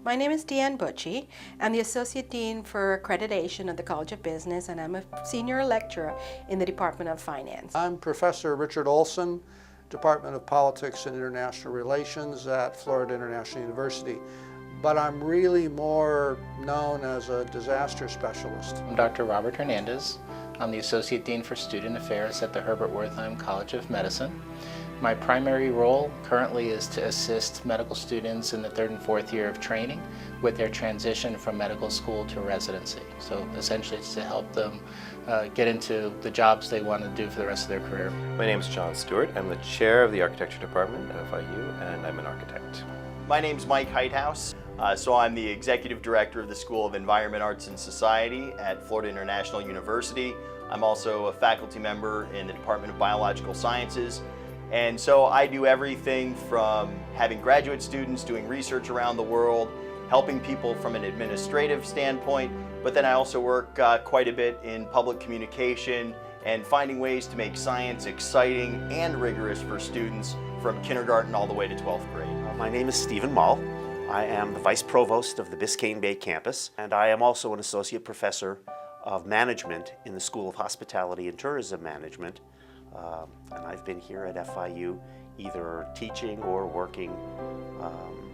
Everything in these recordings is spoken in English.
My name is Deanne Butchey. I'm the Associate Dean for Accreditation at the College of Business, and I'm a Senior Lecturer in the Department of Finance. I'm Professor Richard Olson, Department of Politics and International Relations at Florida International University, but I'm really more known as a disaster specialist. I'm Dr. Robert Hernandez. I'm the Associate Dean for Student Affairs at the Herbert Wertheim College of Medicine. My primary role currently is to assist medical students in the 3rd and 4th year of training with their transition from medical school to residency. So essentially it's to help them get into the jobs they want to do for the rest of their career. My name is John Stuart. I'm the chair of the architecture department at FIU, and I'm an architect. My name's Mike Heithaus. So I'm the executive director of the School of Environment, Arts, and Society at Florida International University. I'm also a faculty member in the Department of Biological Sciences. And so I do everything from having graduate students doing research around the world, helping people from an administrative standpoint, but then I also work quite a bit in public communication and finding ways to make science exciting and rigorous for students from kindergarten all the way to 12th grade. My name is Steve Moll. I am the Vice Provost of the Biscayne Bay campus, and I am also an Associate Professor of Management in the School of Hospitality and Tourism Management. And I've been here at FIU either teaching or working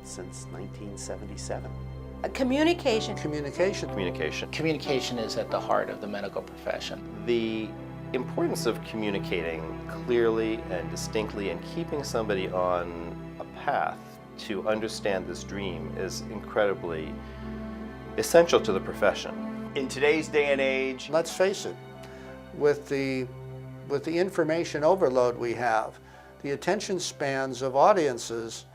since 1977. Communication. Communication is at the heart of the medical profession. The importance of communicating clearly and distinctly and keeping somebody on a path to understand this dream is incredibly essential to the profession. In today's day and age, Let's face it, with the information overload we have, the attention spans of audiences,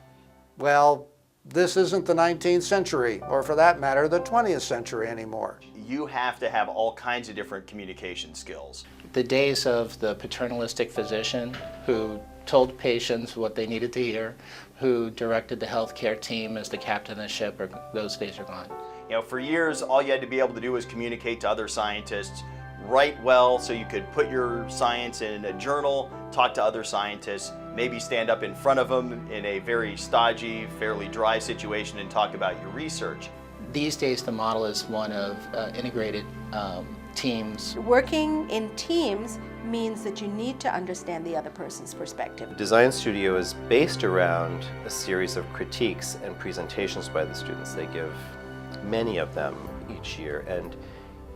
well, this isn't the 19th century, or for that matter, the 20th century anymore. you have to have all kinds of different communication skills. The days of the paternalistic physician who told patients what they needed to hear, who directed the healthcare team as the captain of the ship, those days are gone. You know, for years, all you had to be able to do was communicate to other scientists, write well so you could put your science in a journal, talk to other scientists, maybe stand up in front of them in a very stodgy, fairly dry situation and talk about your research. These days, the model is one of integrated teams. Working in teams means that you need to understand the other person's perspective. Design Studio is based around a series of critiques and presentations by the students. They give many of them each year, and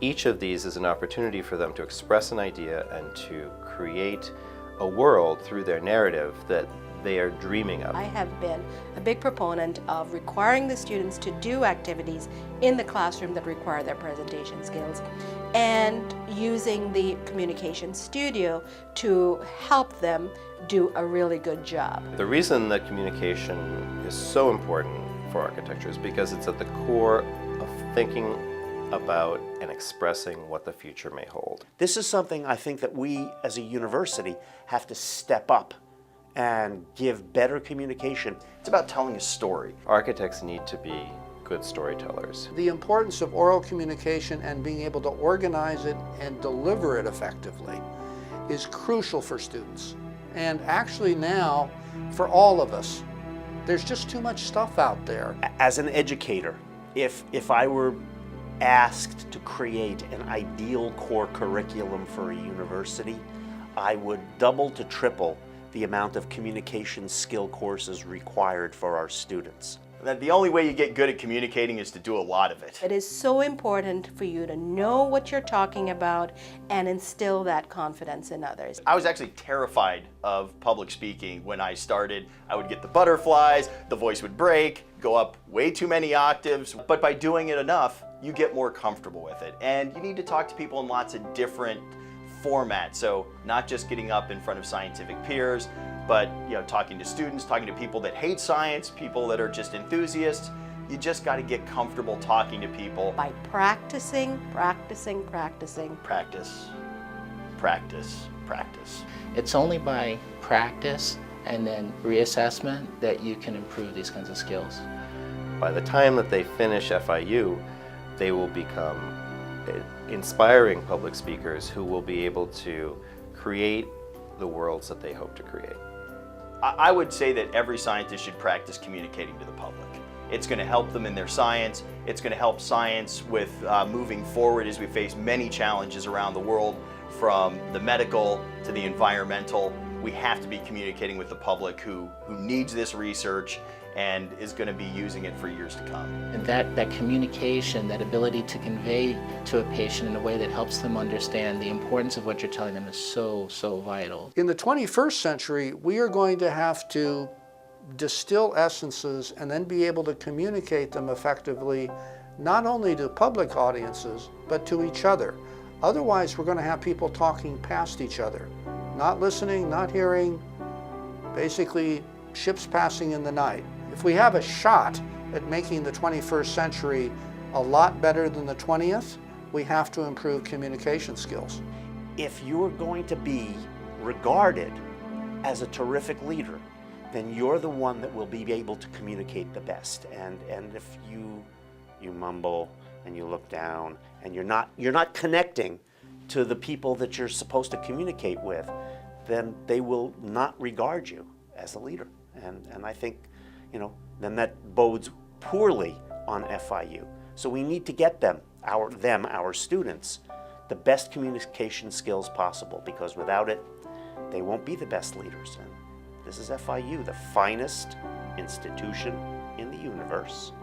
each of these is an opportunity for them to express an idea and to create a world through their narrative that they are dreaming of. I have been a big proponent of requiring the students to do activities in the classroom that require their presentation skills, and using the communication studio to help them do a really good job. The reason that communication is so important for architecture is because it's at the core of thinking about and expressing what the future may hold. This is something I think that we as a university have to step up and give better communication. It's about telling a story. Architects need to be good storytellers. The importance of oral communication and being able to organize it and deliver it effectively is crucial for students. And actually now, for all of us, there's just too much stuff out there. As an educator, if I were asked to create an ideal core curriculum for a university, I would double to triple the amount of communication skill courses required for our students. That the only way you get good at communicating is to do a lot of it. It is so important for you to know what you're talking about and instill that confidence in others. I was actually terrified of public speaking when I started. I would get the butterflies, the voice would break, go up way too many octaves, but by doing it enough, you get more comfortable with it. And you need to talk to people in lots of different formats, so not just getting up in front of scientific peers, but talking to students, talking to people that hate science, people that are just enthusiasts. You just got to get comfortable talking to people. By practicing, practicing, practicing. Practice, practice, practice. It's only by practice and then reassessment that you can improve these kinds of skills. By the time that they finish FIU, they will become inspiring public speakers who will be able to create the worlds that they hope to create. I would say that every scientist should practice communicating to the public. It's going to help them in their science. It's going to help science with moving forward as we face many challenges around the world, from the medical to the environmental. We have to be communicating with the public who needs this research and is going to be using it for years to come. And that communication, that ability to convey to a patient in a way that helps them understand the importance of what you're telling them is so, so vital. In the 21st century, we are going to have to distill essences and then be able to communicate them effectively, not only to public audiences, but to each other. Otherwise, we're going to have people talking past each other, not listening, not hearing, basically ships passing in the night. If we have a shot at making the 21st century a lot better than the 20th, we have to improve communication skills. If you're going to be regarded as a terrific leader, then you're the one that will be able to communicate the best. And if you mumble and you look down and you're not connecting to the people that you're supposed to communicate with, then they will not regard you as a leader. And I think, then that bodes poorly on FIU. So we need to get them, our students, the best communication skills possible, because without it, they won't be the best leaders. And this is FIU, the finest institution in the universe,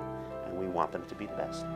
and we want them to be the best.